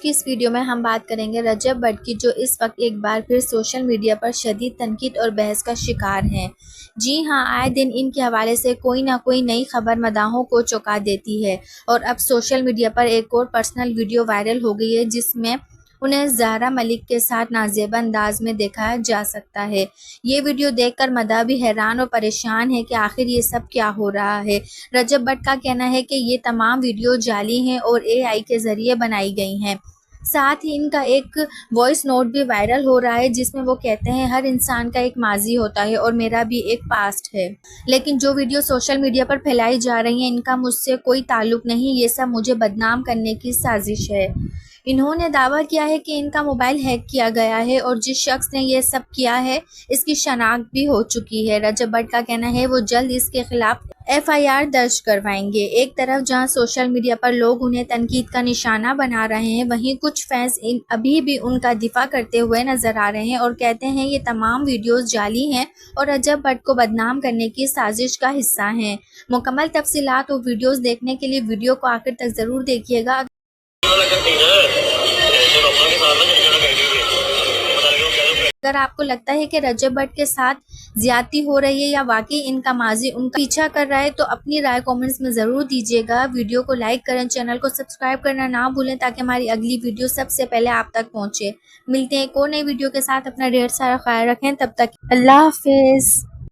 कि इस वीडियो में हम बात करेंगे रजब भट्ट की, जो इस वक्त एक बार फिर सोशल मीडिया पर शदीद तनकीद और बहस का शिकार हैं। जी हां, आए दिन इनके हवाले से कोई ना कोई नई खबर मदाहों को चौंका देती है और अब सोशल मीडिया पर एक और पर्सनल वीडियो वायरल हो गई है जिसमें उन्हें ज़ाहरा मलिक के साथ नाजेब अंदाज में देखा जा सकता है। ये वीडियो देखकर मदाह भी हैरान और परेशान है कि आखिर ये सब क्या हो रहा है। रजब भट्ट का कहना है कि ये तमाम वीडियो जाली हैं और एआई के ज़रिए बनाई गई हैं। साथ ही इनका एक वॉइस नोट भी वायरल हो रहा है जिसमें वो कहते हैं, हर इंसान का एक माजी होता है और मेरा भी एक पास्ट है। लेकिन जो वीडियो सोशल मीडिया पर फैलाई जा रही हैं इनका मुझसे कोई ताल्लुक नहीं, ये सब मुझे बदनाम करने की साजिश है। इन्होंने दावा किया है कि इनका मोबाइल हैक किया गया है और जिस शख्स ने ये सब किया है इसकी शनाख्त भी हो चुकी है। रजब भट्ट का कहना है वो जल्द इसके खिलाफ एफआईआर दर्ज करवाएंगे। एक तरफ जहां सोशल मीडिया पर लोग उन्हें तनकीद का निशाना बना रहे हैं, वहीं कुछ फैंस अभी भी उनका दिफा करते हुए नजर आ रहे हैं और कहते हैं ये तमाम वीडियोस जाली हैं और रजब भट्ट को बदनाम करने की साजिश का हिस्सा हैं। मुकम्मल तफसीलात और वीडियोस देखने के लिए वीडियो को आखिर तक जरूर देखिएगा। अगर आपको लगता है कि रजब भट्ट के साथ ज्यादती हो रही है या वाकई इनका माजी उनका पीछा कर रहा है तो अपनी राय कमेंट्स में ज़रूर दीजिएगा। वीडियो को लाइक करें, चैनल को सब्सक्राइब करना ना भूलें ताकि हमारी अगली वीडियो सबसे पहले आप तक पहुंचे। मिलते हैं एक और नई वीडियो के साथ। अपना ढेर सारा ख्याल रखें। तब तक अल्लाह हाफिज़।